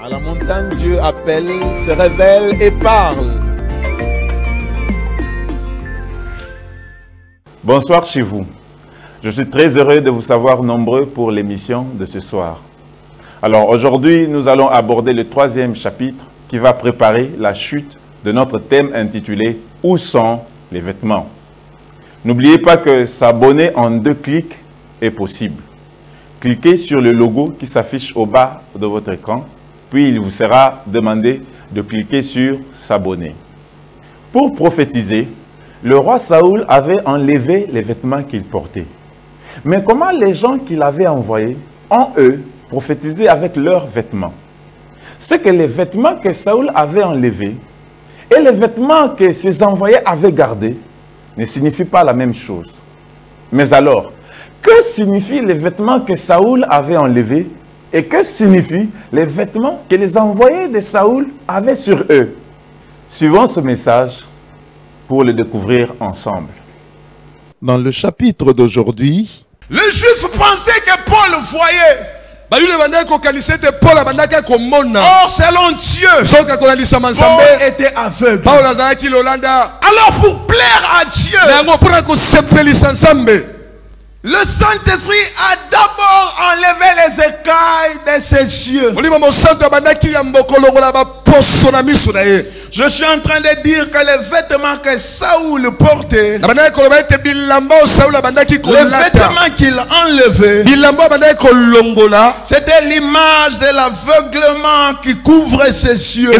À la montagne, Dieu appelle, se révèle et parle. Bonsoir chez vous. Je suis très heureux de vous savoir nombreux pour l'émission de ce soir. Alors aujourd'hui, nous allons aborder le 3e chapitre qui va préparer la chute de notre thème intitulé « Où sont les vêtements ?» N'oubliez pas que s'abonner en 2 clics est possible. Cliquez sur le logo qui s'affiche au bas de votre écran, puis il vous sera demandé de cliquer sur « S'abonner ». Pour prophétiser, le roi Saoul avait enlevé les vêtements qu'il portait. Mais comment les gens qu'il avait envoyés ont, eux, prophétisé avec leurs vêtements? C'est que les vêtements que Saoul avait enlevés et les vêtements que ses envoyés avaient gardés ne signifient pas la même chose. Mais alors, que signifient les vêtements que Saoul avait enlevés et que signifient les vêtements que les envoyés de Saoul avaient sur eux? Suivons ce message pour le découvrir ensemble. Dans le chapitre d'aujourd'hui, les Juifs pensaient que Paul voyait. Or, selon Dieu, Paul était aveugle. Alors, pour plaire à Dieu, le Saint-Esprit a d'abord enlevé les écailles de ses yeux. Je suis en train de dire que les vêtements que Saoul portait, les vêtements qu'il enlevait, c'était l'image de l'aveuglement qui couvrait ses yeux.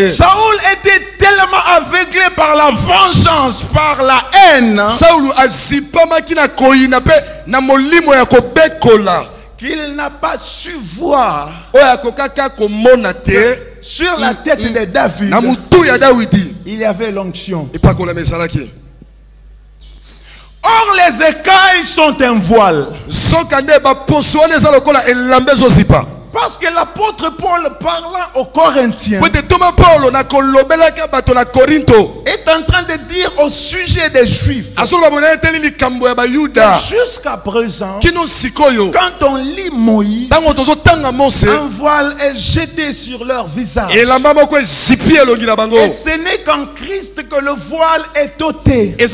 Saoul était tellement aveuglé par la vengeance, par la haine, qu'il n'a pas su voir sur la tête de David, il y avait l'onction. Or, les écailles sont un voile. Parce que l'apôtre Paul parlant aux Corinthiens est en train de dire au sujet des Juifs, jusqu'à présent, quand on lit Moïse, un voile est jeté sur leur visage. Et ce n'est qu'en Christ que le voile est ôté. Si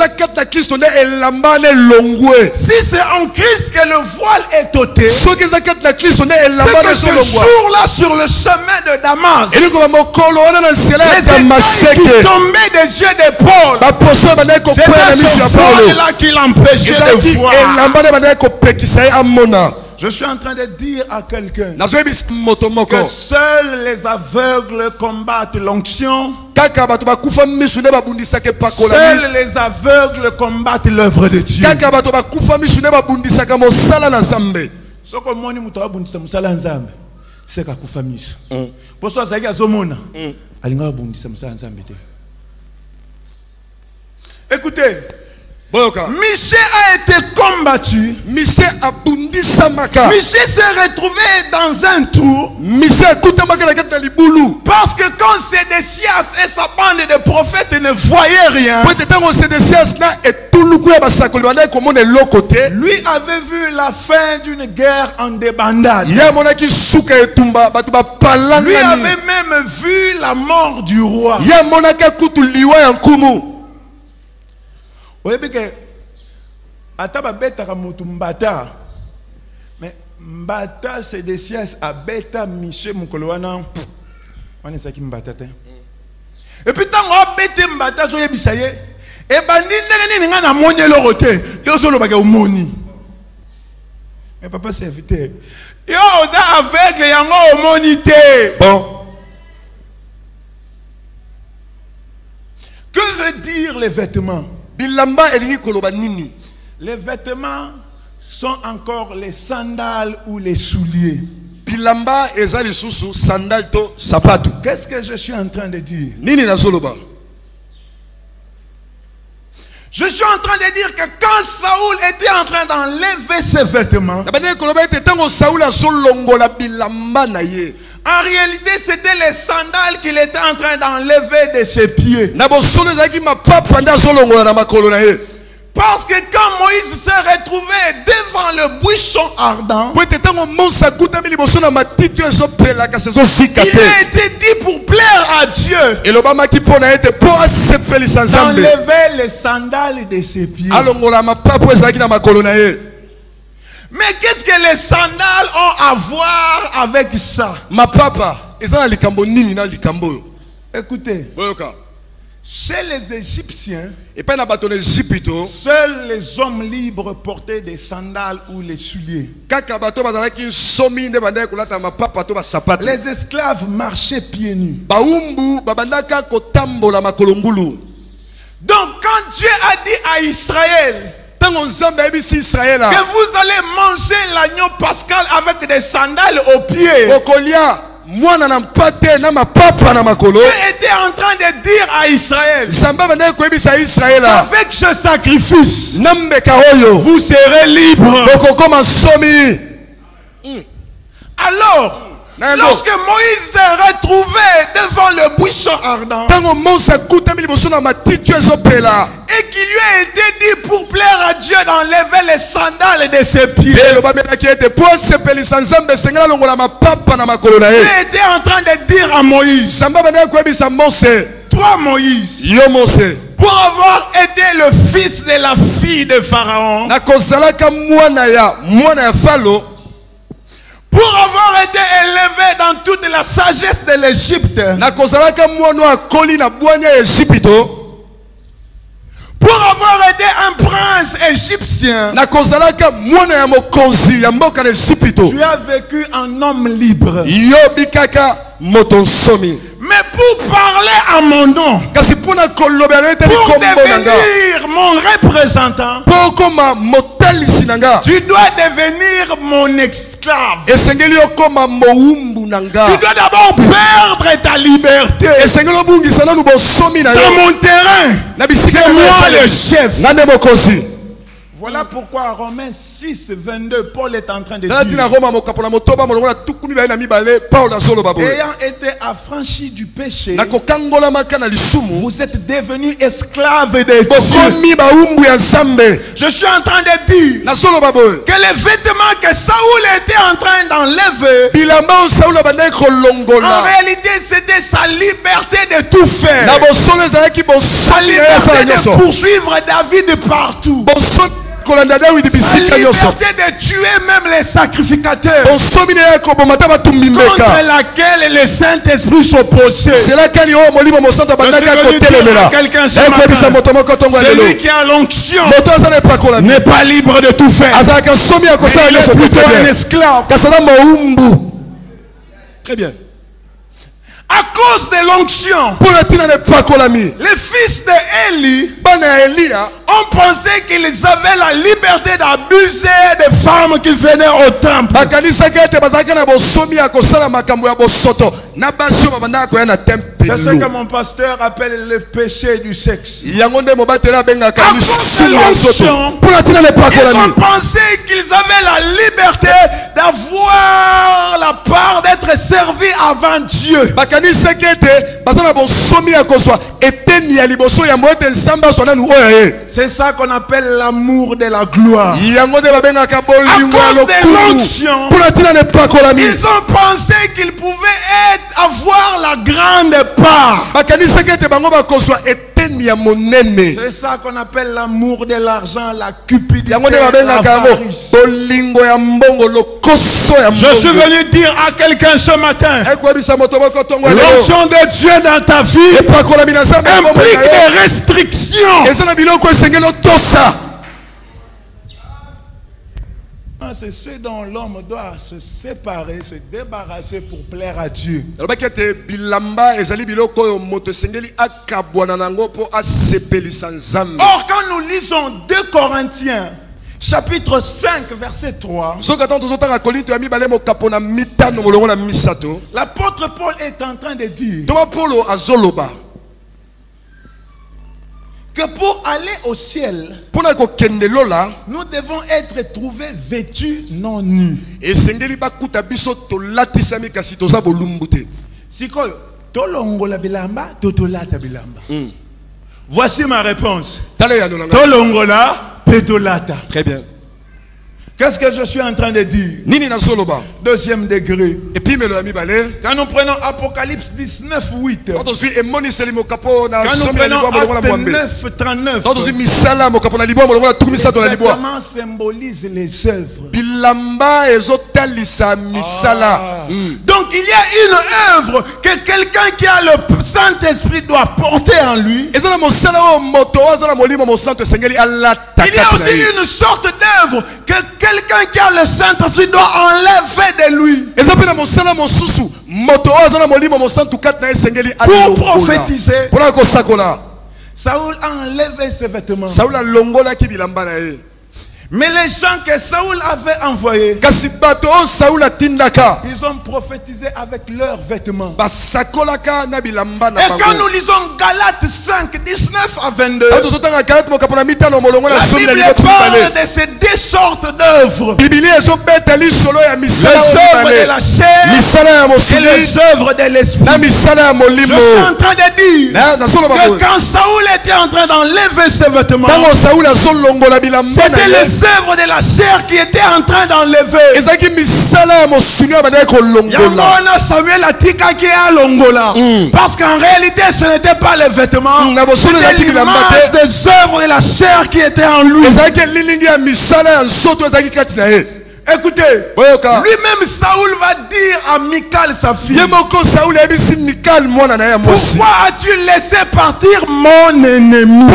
c'est en Christ que le voile est ôté, c'est que ce jour-là, sur le chemin de Damas, les écailles qui tombaient des yeux de Paul, c'était ce voile-là qui l'empêchait de voir. Je suis en train de dire à quelqu'un que seuls les aveugles combattent l'onction. Seuls les aveugles combattent l'œuvre de Dieu. Écoutez, Michée a été combattu. Michée s'est retrouvé dans un trou. Parce que quand Sédécias et sa bande de prophètes ne voyaient rien, lui avait vu la fin d'une guerre en débandade. Lui avait même vu la mort du roi. Vous voyez que mais Mbata Sédécias a bêta Michée Mukoloana. Et puis tant qu'on bêté Mbata soye bisaye, et bandine n'engana monye l'oroté, yo solo baga umoni. Mais papa serviteur, yo osa aveugle yango omonité. Bon. Que veut dire les vêtements? Les vêtements sont encore les sandales ou les souliers. Qu'est-ce que je suis en train de dire? Je suis en train de dire que quand Saoul était en train d'enlever ses vêtements, en réalité, c'était les sandales qu'il était en train d'enlever de ses pieds. Parce que quand Moïse s'est retrouvé devant le buisson ardent, il a été dit pour plaire à Dieu d'enlever les sandales de ses pieds. Mais qu'est-ce que les sandales ont à voir avec ça? Écoutez, chez les Égyptiens, seuls les hommes libres portaient des sandales ou les souliers. Les esclaves marchaient pieds nus. Donc quand Dieu a dit à Israël que vous allez manger l'agneau pascal avec des sandales aux pieds, Dieu était en train de dire à Israël qu'avec ce sacrifice, vous serez libres. Alors, lorsque Moïse s'est retrouvé devant le buisson ardent et qu'il lui a été dit pour plaire à Dieu d'enlever les sandales de ses pieds, Dieu était en train de dire à Moïse, toi Moïse, pour avoir été le fils de la fille de Pharaon, pour avoir été élevé dans toute la sagesse de l'Égypte, pour avoir été un prince égyptien, tu as vécu un homme libre. Mais pour parler à mon nom, pour devenir mon représentant, tu dois devenir mon esclave. Tu dois d'abord perdre ta liberté. Dans mon terrain, c'est moi le chef. Voilà pourquoi Romains 6, 22, Paul est en train de dire, ayant été affranchi du péché, vous êtes devenus esclaves de Dieu. Je suis en train de dire que les vêtements que Saoul était en train d'enlever, en réalité c'était sa liberté de tout faire, sa liberté de poursuivre David partout, sa liberté de tuer même les sacrificateurs contre laquelle le Saint-Esprit s'opposait. Celui qui a l'onction n'est pas libre de tout faire. Il est plutôt un esclave. Très bien. À cause de l'onction, les fils d'Élie ont pensé qu'ils avaient la liberté d'abuser des femmes qui venaient au temple. C'est ce que mon pasteur appelle le péché du sexe. À cause de l'onction, ils ont pensé qu'ils avaient la liberté d'avoir la part d'être servis avant Dieu. C'est ça qu'on appelle l'amour de la gloire. À cause de l'onction, ils ont pensé qu'ils pouvaient avoir la grande part. C'est ça qu'on appelle l'amour de l'argent, la cupidité, l'avarice. Je suis venu dire à quelqu'un ce matin, l'onction de Dieu dans ta vie implique des restrictions. C'est ce dont l'homme doit se séparer, se débarrasser pour plaire à Dieu. Or, quand nous lisons 2 Corinthiens, chapitre 5, verset 3, l'apôtre Paul est en train de dire que pour aller au ciel, nous devons être trouvés vêtus non nus. Voici ma réponse. Tolongola, petolata. Très bien. Qu'est-ce que je suis en train de dire? Deuxième degré. Quand nous prenons Apocalypse 19, 8. Quand nous prenons Acte 9, 39. Les vêtements symbolisent les œuvres. Donc il y a une œuvre que quelqu'un qui a le Saint-Esprit doit porter en lui. Il y a aussi une sorte d'œuvre que quelqu'un qui a le Saint-Esprit doit enlever de lui. Pour prophétiser, Saoul a enlevé ses vêtements. Mais les gens que Saoul avait envoyés, ils ont prophétisé avec leurs vêtements. Et quand nous lisons Galates 5, 19 à 22, la Bible parle de ces deux sortes d'œuvres. Les œuvres de la chair et les œuvres de l'esprit. Je suis en train de dire que quand Saoul était en train d'enlever ses vêtements, c'était les œuvres de la chair qui étaient en train d'enlever. Parce qu'en réalité ce n'était pas les vêtements, c'était l'image des œuvres de la chair qui étaient en lui. Écoutez, lui-même Saoul va dire à Michal sa fille, pourquoi as-tu laissé partir mon ennemi?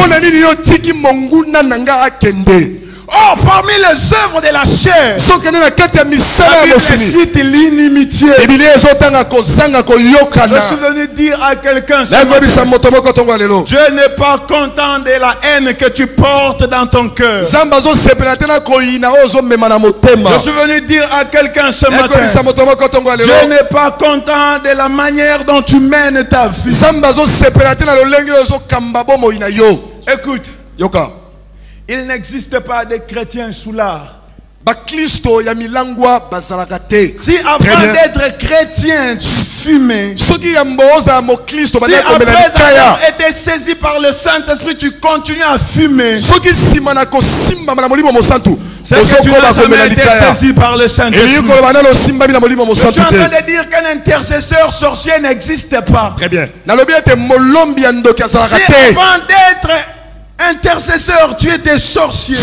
Oh, parmi les œuvres de la chair, la Bible cite l'inimitié. Je suis venu dire à quelqu'un, Dieu n'est pas content de la haine que tu portes dans ton cœur. Je suis venu dire à quelqu'un ce matin, Dieu n'est pas content de la manière dont tu mènes ta vie. Écoute, il n'existe pas de chrétiens sous l'art. Si avant d'être chrétien tu fumais, si après avoir été saisi par le Saint-Esprit tu continues à fumer, c'est que tu n'as jamais été saisi par le Saint-Esprit. Je suis en train de dire qu'un intercesseur sorcier n'existe pas. Très bien. Si avant d'être intercesseur, tu étais sorcier. Et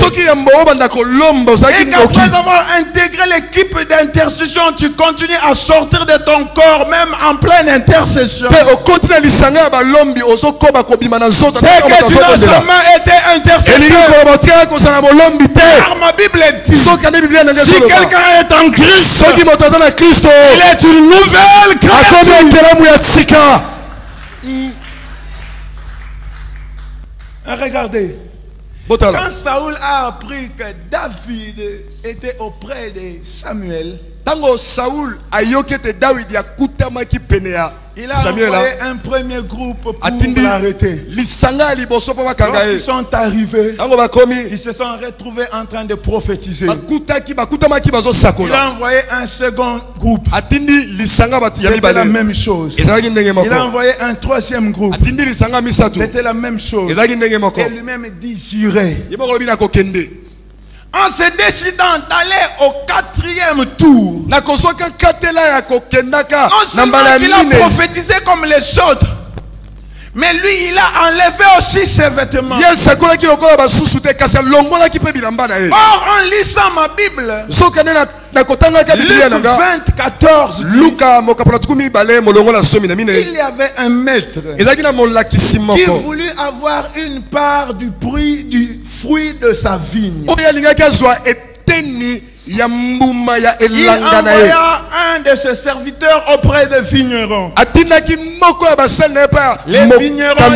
qu'après avoir intégré l'équipe d'intercession, tu continues à sortir de ton corps, même en pleine intercession. C'est que tu n'as jamais été intercesseur. Car ma Bible dit, si quelqu'un est en Christ, il est une nouvelle créature. Regardez, quand Saoul a appris que David était auprès de Samuel, il a envoyé un premier groupe pour l'arrêter. Lorsqu'ils sont arrivés, ils se sont retrouvés en train de prophétiser. Il a envoyé un second groupe. C'était la même chose. Il a envoyé un troisième groupe. C'était la même chose. Et lui-même dit j'irai. En se décidant d'aller au 4e tour, non seulement il a prophétisé comme les autres, mais lui il a enlevé aussi ses vêtements. Or en lisant ma Bible, Luc 20, 14, il y avait un maître qui voulut avoir une part du fruit de sa vigne. Il envoya un de ses serviteurs auprès des vignerons. Les vignerons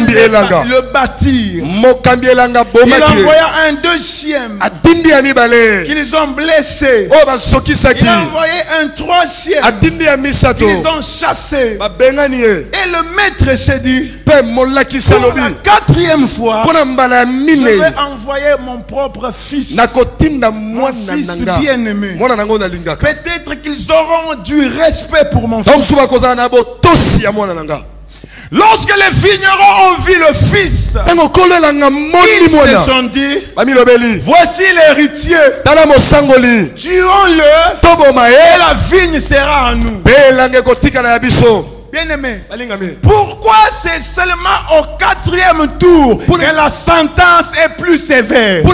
le bâtirent. Il envoya un deuxième qu'ils ont blessé. Il envoyé un troisième qu'ils ont chassé. Et le maître s'est dit, pour la 4e fois, je vais envoyer mon propre fils, mon fils bien-aimé. Peut-être qu'ils auront du respect pour mon fils. Lorsque les vignerons ont vu le fils, ils se sont dit, voici l'héritier, tuons-le et la vigne sera en nous. Bien-aimé, pourquoi c'est seulement au 4e tour que la sentence est plus sévère?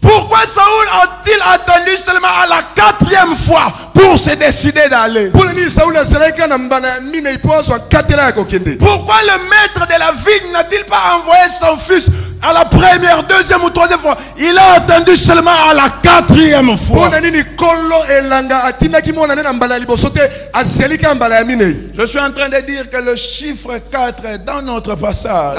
Pourquoi Saoul a-t-il attendu seulement à la 4e fois pour se décider d'aller? Pourquoi le maître de la vigne n'a-t-il pas envoyé son fils à la 1e, 2e ou 3e fois? Il a attendu seulement à la 4e fois. Je suis en train de dire que le chiffre 4 dans notre passage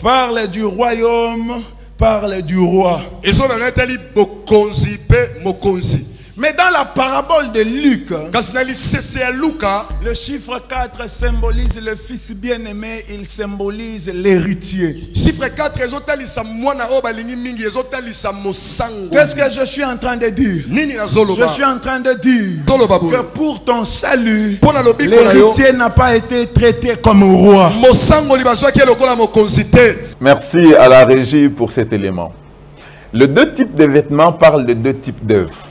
parle du royaume, parle du roi. Mais dans la parabole de Luc, le chiffre 4 symbolise le fils bien-aimé, il symbolise l'héritier. Qu'est-ce que je suis en train de dire? Je suis en train de dire que pour ton salut, l'héritier n'a pas été traité comme roi. Merci à la régie pour cet élément. Les deux types de vêtements parlent de deux types d'œuvres.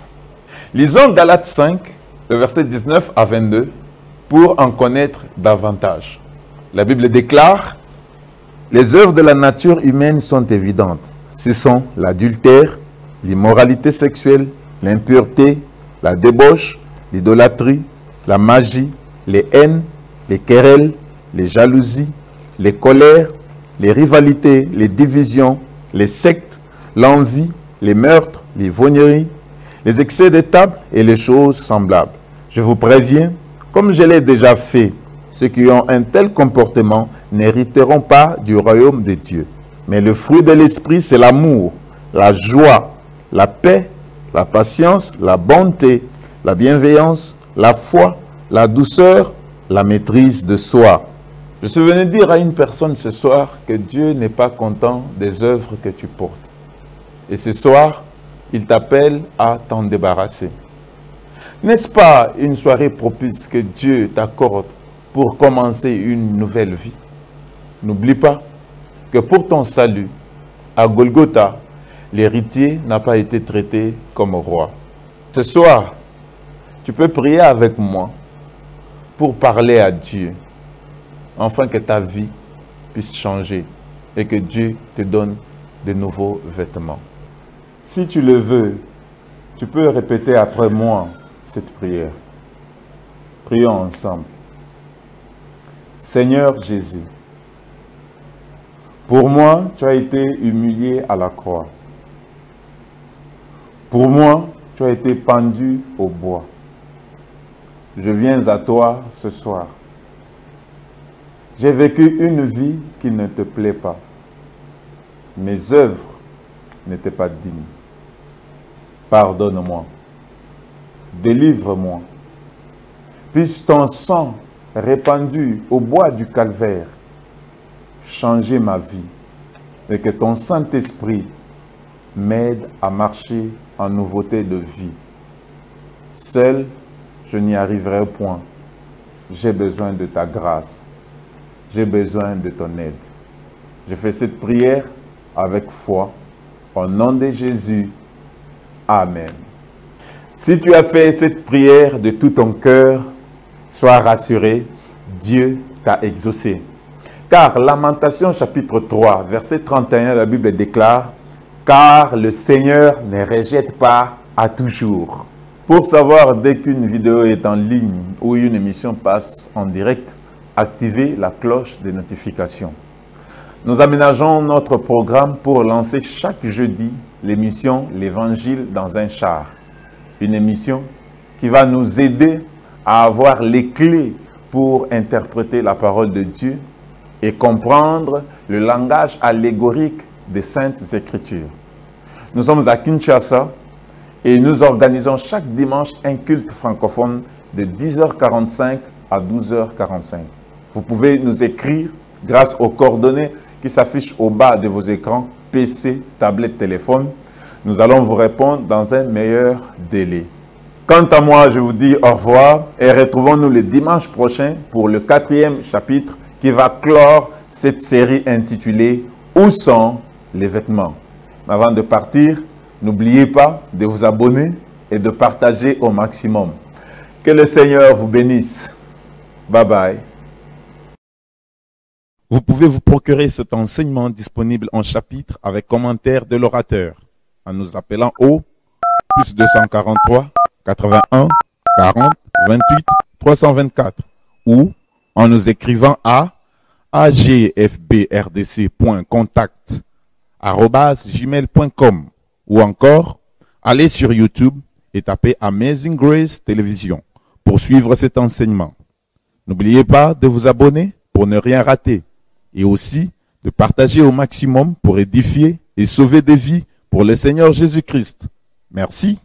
Lisons Galates 5, le verset 19 à 22, pour en connaître davantage. La Bible déclare: les œuvres de la nature humaine sont évidentes. Ce sont l'adultère, l'immoralité sexuelle, l'impureté, la débauche, l'idolâtrie, la magie, les haines, les querelles, les jalousies, les colères, les rivalités, les divisions, les sectes, l'envie, les meurtres, les vogneries, les excès de table et les choses semblables. Je vous préviens, comme je l'ai déjà fait, ceux qui ont un tel comportement n'hériteront pas du royaume de Dieu. Mais le fruit de l'esprit, c'est l'amour, la joie, la paix, la patience, la bonté, la bienveillance, la foi, la douceur, la maîtrise de soi. Je suis venu dire à une personne ce soir que Dieu n'est pas content des œuvres que tu portes. Et ce soir, il t'appelle à t'en débarrasser. N'est-ce pas une soirée propice que Dieu t'accorde pour commencer une nouvelle vie? N'oublie pas que pour ton salut, à Golgotha, l'héritier n'a pas été traité comme roi. Ce soir, tu peux prier avec moi pour parler à Dieu, afin que ta vie puisse changer et que Dieu te donne de nouveaux vêtements. Si tu le veux, tu peux répéter après moi cette prière. Prions ensemble. Seigneur Jésus, pour moi, tu as été humilié à la croix. Pour moi, tu as été pendu au bois. Je viens à toi ce soir. J'ai vécu une vie qui ne te plaît pas. Mes œuvres n'étaient pas dignes. Pardonne-moi. Délivre-moi. Puisse ton sang répandu au bois du calvaire changer ma vie et que ton Saint-Esprit m'aide à marcher en nouveauté de vie. Seul, je n'y arriverai point. J'ai besoin de ta grâce. J'ai besoin de ton aide. Je fais cette prière avec foi. Au nom de Jésus. Amen. Si tu as fait cette prière de tout ton cœur, sois rassuré, Dieu t'a exaucé. Car Lamentation chapitre 3, verset 31, la Bible déclare: car le Seigneur ne rejette pas à toujours. Pour savoir dès qu'une vidéo est en ligne ou une émission passe en direct, activez la cloche de notification. Nous aménageons notre programme pour lancer chaque jeudi l'émission L'Évangile dans un char. Une émission qui va nous aider à avoir les clés pour interpréter la parole de Dieu et comprendre le langage allégorique des Saintes Écritures. Nous sommes à Kinshasa et nous organisons chaque dimanche un culte francophone de 10h45 à 12h45. Vous pouvez nous écrire grâce aux coordonnées qui s'affichent au bas de vos écrans, PC, tablette, téléphone. Nous allons vous répondre dans un meilleur délai. Quant à moi, je vous dis au revoir et retrouvons-nous le dimanche prochain pour le 4e chapitre qui va clore cette série intitulée « Où sont les vêtements ?» Avant de partir, n'oubliez pas de vous abonner et de partager au maximum. Que le Seigneur vous bénisse. Bye bye. Vous pouvez vous procurer cet enseignement disponible en chapitre avec commentaire de l'orateur en nous appelant au plus 243 81 40 28 324 ou en nous écrivant à agfbrdc.contact@gmail.com ou encore allez sur YouTube et tapez Amazing Grace Télévision pour suivre cet enseignement. N'oubliez pas de vous abonner pour ne rien rater et aussi de partager au maximum pour édifier et sauver des vies pour le Seigneur Jésus-Christ. Merci.